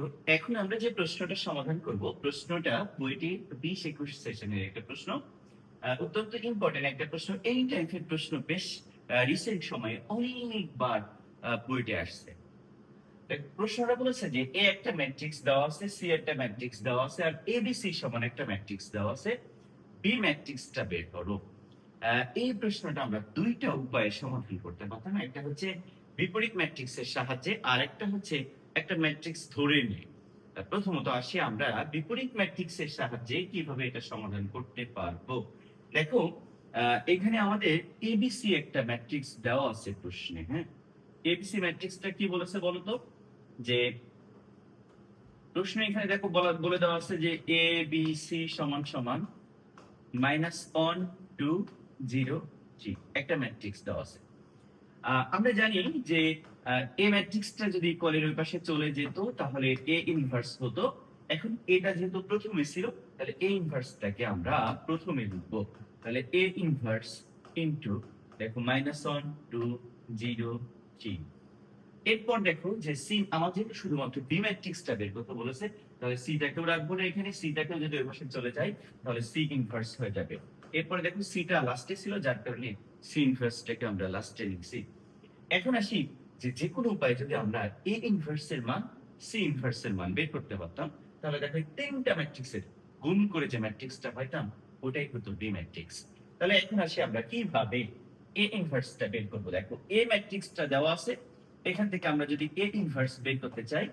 দেখো, এখন আমরা যে প্রশ্নটা সমাধান করব, প্রশ্নটা বইটির 20-21 সেশনের একটা প্রশ্ন। অত্যন্ত ইম্পর্টেন্ট একটা প্রশ্ন। এই টাইপের প্রশ্ন বেশ রিসেন্ট সময়ে অনেকবার বইতে আসছে। প্রশ্নটা বলেছে যে এ একটা ম্যাট্রিক্স দেওয়া আছে, সি একটা ম্যাট্রিক্স দেওয়া আছে, আর এবিসি সমান একটা ম্যাট্রিক্স দেওয়া আছে। বি ম্যাট্রিক্সটা বের করো। এই প্রশ্নটা আমরা দুইটা উপায়ে সমাধান করতে পারতাম। একটা হচ্ছে বিপরীত ম্যাট্রিক্সের সাহায্যে, আর একটা হচ্ছে একটা ম্যাট্রিক্স ধরে নিয়ে। প্রথমত আসি আমরা বিপরীত ম্যাট্রিক্সের সাহায্যে কিভাবে এটা সমাধান করতে পারবো। দেখো, এখানে আমাদের এবিসি একটা ম্যাট্রিক্স দেওয়া আছে প্রশ্নে। হ্যাঁ, এবিসি ম্যাট্রিক্সটা কি বলেছে বলতো? যে প্রশ্ন এখানে দেখো বলে দেওয়া আছে যে এ বি সি সমান সমান -1 2 0 3 একটা ম্যাট্রিক্স দেওয়া আছে। আমরা জানি যে এ ম্যাট্রিক্সটা যদি কলের ওই পাশে চলে যেত তাহলে এ ইনভার্স হতো। এখন এটা যেহেতু প্রথমে ছিল, তাহলে এ ইনভার্সটাকে আমরা প্রথমে লিখবো। তাহলে এ ইনভার্স ইনটু দেখো -1 2 0 3। এরপর দেখো যে সি আমাদের শুধুমাত্র বি ম্যাট্রিক্সটা বের করতে বলেছে, তাহলে সিটাকেও রাখবো না এখানে, সিটাকেও যদি ওই পাশে চলে যায় তাহলে সি ইনভার্স হয়ে যাবে। এরপরে দেখো সিটা লাস্টে ছিল, যার কারণে সি ইনভার্সটাকে আমরা লাস্টে লিখছি। এখন আসি যে যে কোনো উপায়ে যদি আমরা এ ইনভার্স এর মান, সি ইনভার্স এর মান বের করতে পারতাম, তাহলে দেখো এই তিনটা ম্যাট্রিক্সের গুণ করে যে ম্যাট্রিক্সটা পাইতাম ওটাই হতো বি ম্যাট্রিক্স। তাহলে এখন আসি আমরা কিভাবে এ ইনভার্সটা বের করব। দেখো, এ ম্যাট্রিক্সটা দেওয়া আছে, এখান থেকে আমরা যদি এ ইনভার্স বের করতে চাই,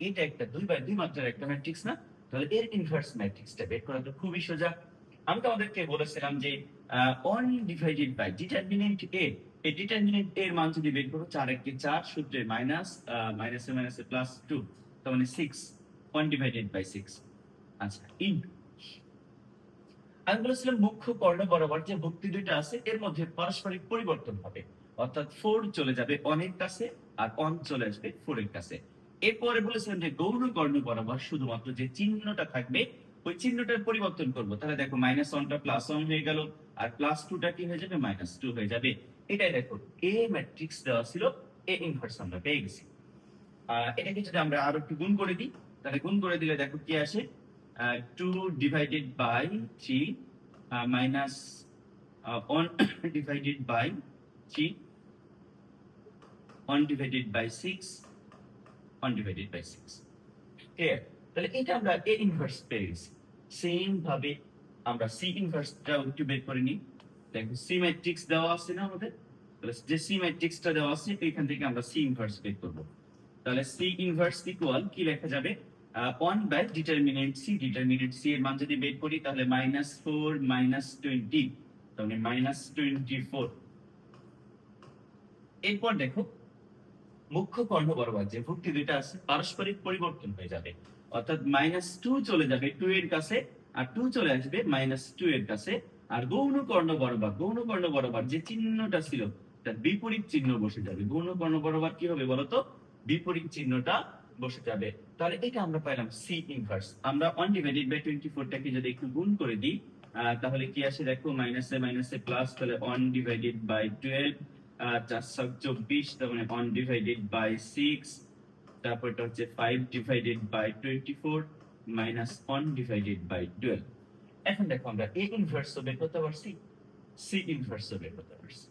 এটা একটা 2x2 মাত্রার একটা ম্যাট্রিক্স না? তাহলে এর ইনভার্স ম্যাট্রিক্সটা বের করা তো খুবই সোজা। আমি তোমাদেরকে বলেছিলাম যে 1 ডিভাইডেড বাই ডিটারমিনেন্ট এ, এই ডিটারমিনেন্ট এর মান যদি বের করো, 4 1 4 সূত্রে মাইনাসে মাইনাসে প্লাস 2, তার মানে 6, 1 ডিভাইডেড বাই 6। আচ্ছা, ইনটু আমি বলেছিলাম মুখ্য কর্ণ বরাবর যে ভুক্তি দুইটা আছে এর মধ্যে পারস্পরিক পরিবর্তন হবে, অর্থাৎ 4 চলে যাবে 1 এর কাছে আর 1 চলে আসবে 4 এর কাছে। এরপরে বলেছিলাম যে গৌণ কর্ণ বরাবর শুধুমাত্র যে চিহ্নটা থাকবে ওই চিহ্নটার পরিবর্তন করব। তাহলে দেখো -1টা +1 হয়ে গেল, আর +2টা কি হয়ে যাবে, -2 হয়ে যাবে। এটাই দেখো এ ম্যাট্রিক্স দেওয়া ছিল, এ ইনভার্স আমরা পেয়ে গেছি। এটাকে যদি আমরা আরো একটু গুণ করে দিই, তাহলে গুণ করে দিলে দেখো কি আসে, 2 divided by 3 minus 1 divided by 3, 1 divided by 6, 1 divided by 6। Clear? তাহলে এটা আমরা এ ইনভার্স পেয়ে গেছি। সেম ভাবে আমরা সি ইনভার্সটাও একটু বের করে নিই। দেখো, সি ম্যাট্রিক্স দেওয়া আছে না আমাদের? তাহলে যে সি ম্যাট্রিক্সটা দেওয়া আছে এখান থেকে আমরা সি ইনভার্স বের করব। তাহলে সি ইনভার্স ইকুয়াল কি লেখা যাবে, 1 by determinant C. Determinant C এর মান যদি বের করি তাহলে -4 -20, তাহলে -24। এরপর দেখো মুখ্য কর্ণ বরাবর যে ভুক্তি দুইটা আছে পারস্পরিক পরিবর্তন হয়ে যাবে, অর্থাৎ -2 চলে যাবে 2 এর কাছে আর 2 চলে আসবে -2 এর কাছে। আর গৌণ কর্ণ বরাবর যে চিহ্নটা ছিল তার বিপরীত চিহ্ন বসে যাবে। গৌণ কর্ণ বরাবর কি হবে বলতো, বিপরীত চিহ্নটা বসে যাবে। তাহলে এটা আমরা পাইলাম সি ইনভার্স। আমরা 1 ডিভাইডেড বাই 24 টাকে যদি একটু গুণ করে দিই, তাহলে কি আসে দেখো, মাইনাসে মাইনাসে প্লাস, তাহলে 1 ডিভাইডেড বাই 12, 424, তার মানে 1 ডিভাইডেড বাই 6, তারপরটা হচ্ছে 5 divided by 24 minus 1 divided by 12। এখন দেখো আমরা এ ইনভার্স বের করতে পারছি, সি ইনভার্স বের করতে পারছি।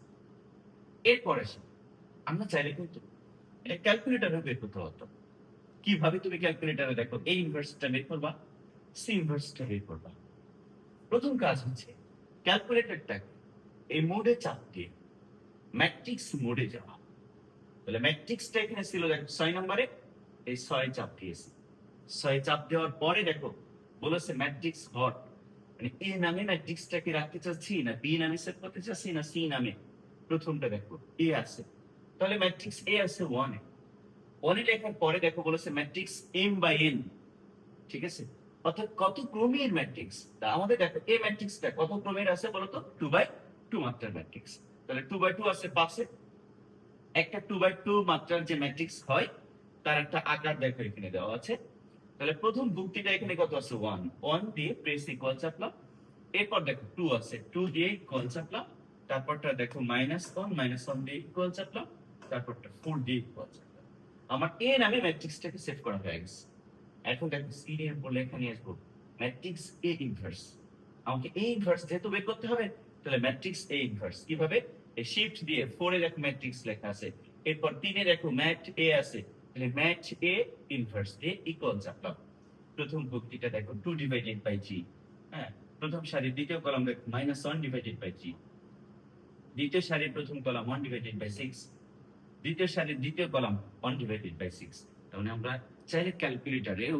এরপর আসি আমরা চাইলে কিন্তু এটা ক্যালকুলেটরে বের করতে পারতাম। কিভাবে তুমি ক্যালকুলেটরে দেখো এ ইনভার্সটা বের করবা, সি ইনভার্সটা বের করবা। প্রথম কাজ হচ্ছে ক্যালকুলেটরটা এই মোডে চাপ দিয়ে ম্যাট্রিক্স মোডে যাওয়া। তাহলে ম্যাট্রিক্সটা এখানে ছিল দেখো 6 নম্বরে, এই 6 চাপ দিয়েছি। 6 চাপ দেওয়ার পরে দেখো বলেছে ম্যাট্রিক্স হট, মানে এ নামে ম্যাট্রিক্সটাকে রাখতে চাচ্ছি, না বি নামে সেট করতে চাচ্ছি, না সি নামে। প্রথমটা দেখো এ আছে, তাহলে ম্যাট্রিক্স এ আছে 1 এ। 1 এ লেখার পরে দেখো বলেছে ম্যাট্রিক্স m বাই n, ঠিক আছে? অর্থাৎ কত ক্রমের ম্যাট্রিক্স। তা আমাদের দেখো এই ম্যাট্রিক্সটা কত ক্রমের আছে বলতো, 2x2 মাত্রার ম্যাট্রিক্স। তাহলে 2x2 আছে পাশে। একটা 2x2 মাত্রার যে ম্যাট্রিক্স হয় তার একটা আকার দেখো এখানে দেওয়া আছে। তাহলে প্রথম ভুক্তিটা এখানে কত আছে, 1, 1 দিয়ে প্রেস ইকুয়াল চাপলাম। এরপর দেখো 2 আছে, 2 দিয়ে ইকুয়াল চাপলাম। তারপরটা দেখো -1, -1 দিয়ে ইকুয়াল চাপলাম। তারপরটা 4 দিয়ে ইকুয়াল চাপলাম। আমার এ নামে ম্যাট্রিক্সটাকে সেট করা হয়ে গেছে। এখন দেখো সি এর উপর লেখা নিয়ে আসবো ম্যাট্রিক্স এ ইনভার্স। আমাকে এ ইনভার্স যেহেতু বের করতে হবে, তাহলে ম্যাট্রিক্স এ ইনভার্স কিভাবে? এই শিফট দিয়ে 4 এর দেখো ম্যাট্রিক্স লেখা আছে, এরপর 3 এ দেখো ম্যাট এ আছে, তাহলে ম্যাট এ ইনভার্স দিয়ে ইকুয়াল চাপলাম। প্রথম ভক্তিটা দেখো 2 ডিভাইডেড বাই জি। হ্যাঁ, প্রথম সারির দ্বিতীয় কলাম দেখো -1 ডিভাইডেড বাই জি। দ্বিতীয় সারির প্রথম কলাম 1 ডিভাইডেড বাই 6। দ্বিতীয় সারির দ্বিতীয় কলাম 1 ডিভাইডেড বাই 6। তার মানে আমরা চাইলে ক্যালকুলেটরেও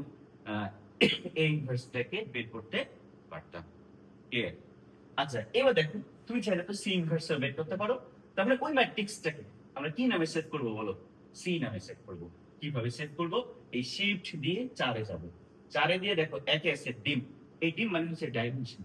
এ ইনভার্সটাকে বের করতে পারতাম। ক্লিয়ার? আচ্ছা, এবার দেখো তুমি চাইলে তো সি ইনভার্স বের করতে পারো। তার মানে ওই ম্যাট্রিক্সটাকে আমরা কি নামে সেভ করব বলো? সি নামে সেভ করব। কিভাবে সেভ করব? এই শিফট দিয়ে 4 এ যাব। 4 এ দিয়ে দেখো একে আছে ডিম। এই ডিম মানে হচ্ছে ডাইমেনশন।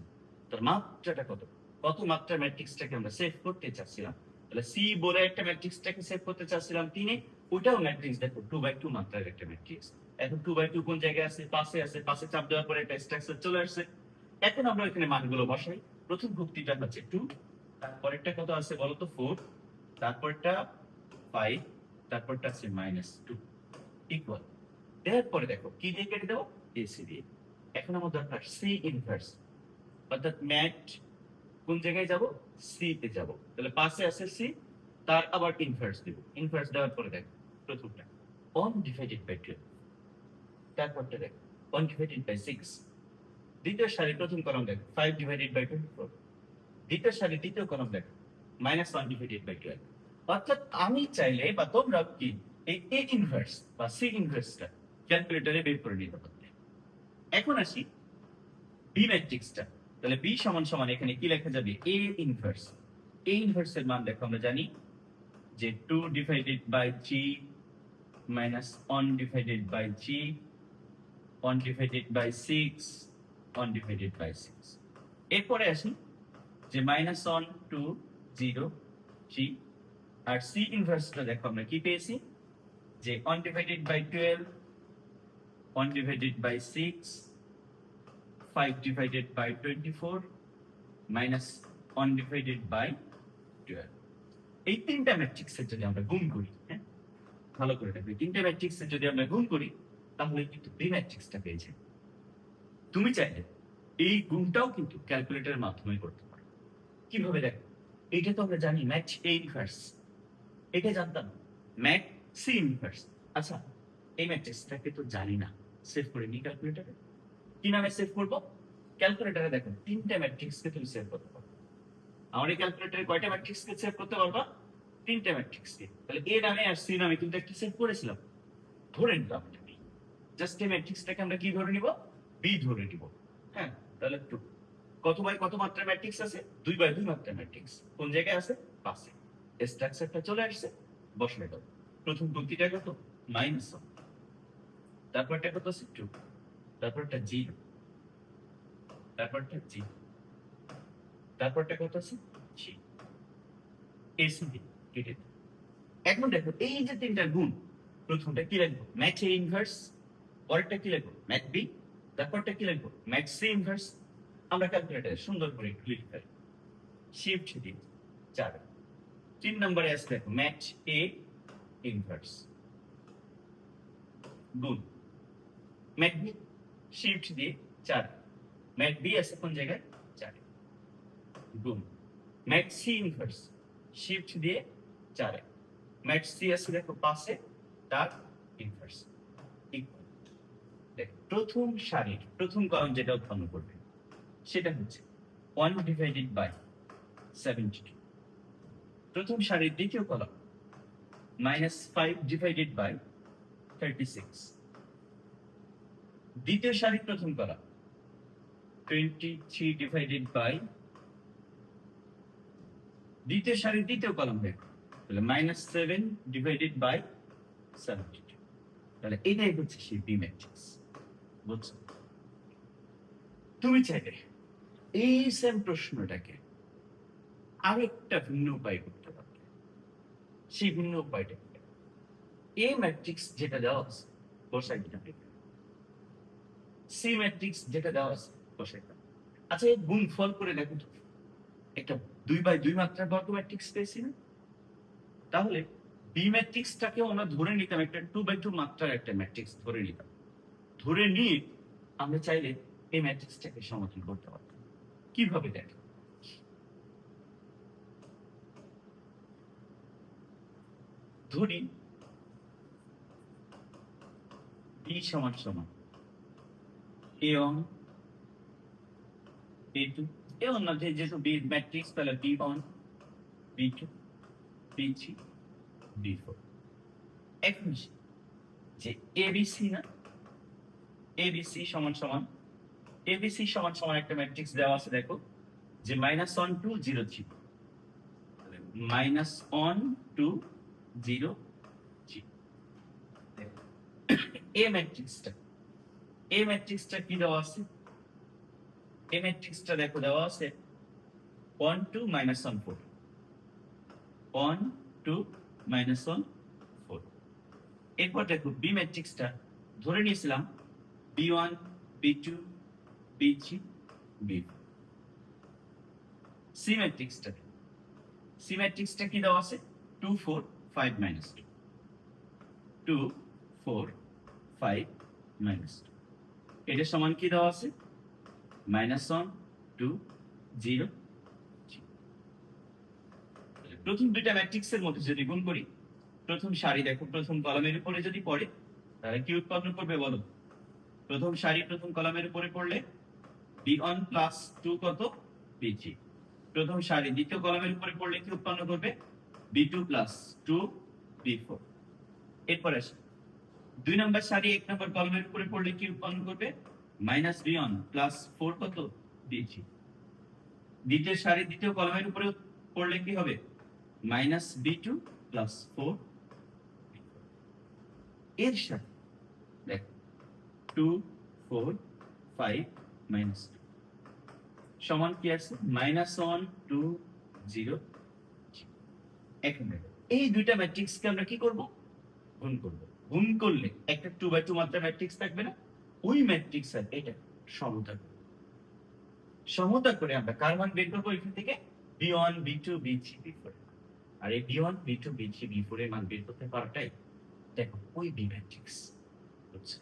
তার মাত্রাটা কত? কত মাত্রার ম্যাট্রিক্সটাকে আমরা সেভ করতে চাচ্ছিলাম। তাহলে সি বলে একটা ম্যাট্রিক্সটাকে সেভ করতে চাচ্ছিলাম 3 এ। ওইটাও ম্যাট্রিক্স দেখো 2/2 মাত্রার একটা ম্যাট্রিক্স। এখন 2/2 কোন জায়গায় আছে? পাশে আছে। পাশে চাপ দেওয়ার পরে একটা স্ট্রাকচার চলে আসছে। এখন আমরা এখানে মানগুলো বসাই। প্রথম ভুক্তিটা হচ্ছে 2, তারপরেরটা কত আছে বলো তো 4, তারপরটা 5, তারপরটা আছে -2 ইকুয়াল। এরপরে দেখো কি দিয়ে কেটে দেবো? এসি দিয়ে। এখন আমার দরকার সি ইনভার্স, অর্থাৎ ম্যাট কোন জায়গায় যাব? সি তে যাব। তাহলে পাশে আছে সি, তার আবার ইনভার্স দেব। ইনভার্স দেওয়ার পরে দেখো প্রথমটা 1 ডিভাইডেড বাই 12, তারপরটা দেখো 1 ডিভাইডেড বাই 6। দ্বিতীয় সারি প্রথম কলাম দেখো 5 ডিভাইডেড বাই 24। দ্বিতীয় সারি দ্বিতীয় কলাম দেখো -1 ডিভাইডেড বাই 12। অর্থাৎ আমি চাইলে বা তোমরা কি এই এ ইনভার্স বা সি ইনভার্সটা ক্যালকুলেটরে বের করে নিতে পারবে। এখন আসি বি ম্যাট্রিক্সটা। তাহলে বি সমান সমান এখানে কি লেখা যাবে? A inverse. এ ইনভার্সের মান দেখো আমরা জানি যে 2 divided by G minus 1 divided by G, 1 divided by 6, 1 divided by 6। এরপরে আসি যে -1 টু 0 জি, আর সি ইনভার্সটা দেখো আমরা কি পেয়েছি যে 1 divided by 12, 1 divided by 6, 5 divided by 24, -1 divided by 12। এই তিনটা ম্যাট্রিক্সের যদি আমরা গুণ করি, হ্যাঁ ভালো করে দেখো, এই তিনটা ম্যাট্রিক্সের যদি আমরা গুণ করি তাহলে কিন্তু বি ম্যাট্রিক্সটা পেয়েছে। তুমি চাইলে এই গুণটাও কিন্তু ক্যালকুলেটরের মাধ্যমে করতে পারো। কিভাবে দেখো? এইটা তো আমরা জানি ম্যাট এ ইনভার্স, এটা জানতাম ম্যাট সি ইনভার্স। আচ্ছা, এই ম্যাট্রিক্সটাকে তো জানি না, সেভ করে নি ক্যালকুলেটরে। কি নামে সেভ করব? ক্যালকুলেটরে দেখো তিনটা ম্যাট্রিক্সকে তুমি সেভ করতে পারো। আমার এই ক্যালকুলেটরে কয়টা ম্যাট্রিক্সকে সেভ করতে পারবা? তিনটা ম্যাট্রিক্সকে। তাহলে এ নামে আর সি নামে কিন্তু একটা সেভ করেছিলাম, ধরে নিলাম বি। জাস্ট এই ম্যাট্রিক্সটাকে আমরা কি ধরে নিব? বি ধরে নিব। হ্যাঁ, তাহলে কত বাই কত মাত্রার ম্যাট্রিক্স আছে? 2/2 মাত্রার ম্যাট্রিক্স। কোন জায়গায় আছে? পাশে। স্ট্রাকচারটা চলে আসছে, বসলে দাও। প্রথম ভুক্তিটা কত? -1, তারপরটা কত আছে? 2, তারপরটা 0, তারপরটা 0, তারপরটা কত আছে? 3। এসি দিয়ে কেটে দাও। এখন দেখো এই যে তিনটা গুণ, প্রথমটা কি লিখবো? Mat A inverse. পরেরটা কি লিখবো? Mat B. তারপরটা কি লিখবো? Mat C inverse. আমরা ক্যালকুলেটরে সুন্দর করে লিখতে পারি শিফট দিয়ে 4। 3 নম্বরে আসছে দেখো ম্যাট এ ইনভার্স গুণ ম্যাট বি, শিফট দিয়ে 4। ম্যাট বি আছে কোন জায়গায়? 4 গুণ ম্যাট সি ইনভার্স, শিফট দিয়ে 4। ম্যাট সি আছে দেখো পাশে, তার ইনভার্স ইকুয়াল। দেখো প্রথম সারির প্রথম কলাম যেটা উৎপন্ন করবে সেটা হচ্ছে 1 ডিভাইডেড বাই 72। প্রথম সারির দ্বিতীয় কলাম -5 ডিভাইডেড বাই 36। দ্বিতীয় সারির প্রথম কলাম 23 ডিভাইডেড বাই, দ্বিতীয় সারির দ্বিতীয় কলাম দেখো তাহলে -7 ডিভাইডেড বাই 72। তাহলে এটাই হচ্ছে সেই বি ম্যাট্রিক্স। বুঝছো? তুমি চাইলে এই সেম প্রশ্নটাকে আরেকটা ভিন্ন উপায় করতে পারবে। সেই ভিন্ন উপায়টা কি? এ ম্যাট্রিক্স যেটা দেওয়া আছে বসাই দিলাম, সি ম্যাট্রিক্স যেটা দেওয়া আছে বসাই দিলাম। আচ্ছা, এই গুণফল করে দেখো তো, একটা 2/2 মাত্রার বর্গ ম্যাট্রিক্স পেয়েছি না? তাহলে বি ম্যাট্রিক্সটাকেও আমরা ধরে নিতাম একটা 2/2 মাত্রার একটা ম্যাট্রিক্স ধরে নিতাম। ধরে নিয়ে আমরা চাইলে এই ম্যাট্রিক্সটাকে সমাধান করতে পারতাম। কিভাবে দেখো, ধরি b সমান সমান a1 a2, a1 মধ্যে যেহেতু b ম্যাট্রিক্স তাহলে b1 b2 b3 b4। এখন যে abc না, abc সমান সমান abc সমান সমান একটা ম্যাট্রিক্স দেওয়া আছে, দেখো যে -1 2 0 3, -1 2 0 3। এই ম্যাট্রিক্সটা কি দেওয়া আছে? এই ম্যাট্রিক্সটা দেখো দেওয়া আছে 1 2 -1 4, 1 2 -1 4। এরপর দেখো বি ম্যাট্রিক্সটা ধরে নিয়েছিলাম b1 b2 b3 b4। C ম্যাট্রিক্সটা কি দেওয়া আছে? 2 4 5 -2, 2 4 5 -2। এটা সমান কি দেওয়া আছে? -1 2 0 3। প্রথম দুইটা ম্যাট্রিক্সের মধ্যে যদি গুণ করি, প্রথম সারি দেখো প্রথম কলামের উপরে যদি পড়ে তাহলে কি উৎপন্ন করবে বলো? প্রথম সারি প্রথম কলামের উপরে পড়লে b1 প্লাস 2 কত? b3। প্রথম সারি দ্বিতীয় কলামের উপরে পড়লে কি উৎপন্ন করবে? b2 plus 2 b4। এরপর আসি দুই নম্বর সারি এক নম্বর কলামের উপরে পড়লে কি উৎপন্ন করবে? -b1 প্লাস 4 কত? b3। দ্বিতীয় সারি দ্বিতীয় কলামের উপরে পড়লে কি হবে? -b2 plus 4। এর সাথে দেখো 2 4 5 -2 সমান কি আছে? -1 2 0 3। এখন দেখো এই দুইটা ম্যাট্রিক্সকে আমরা কি করব? গুণ করব। গুণ করলে একটা 2 বাই 2 মাত্রা ম্যাট্রিক্স থাকবে না? ওই ম্যাট্রিক্স আর এটা সমতা করব। সমতা করে আমরা কার মান বের করব? এখান থেকে b1 b2 b3 b4। আর এই b1 b2 b3 b4 এর মান বের করতে পারাটাই দেখো ওই বি ম্যাট্রিক্স। বুঝছো?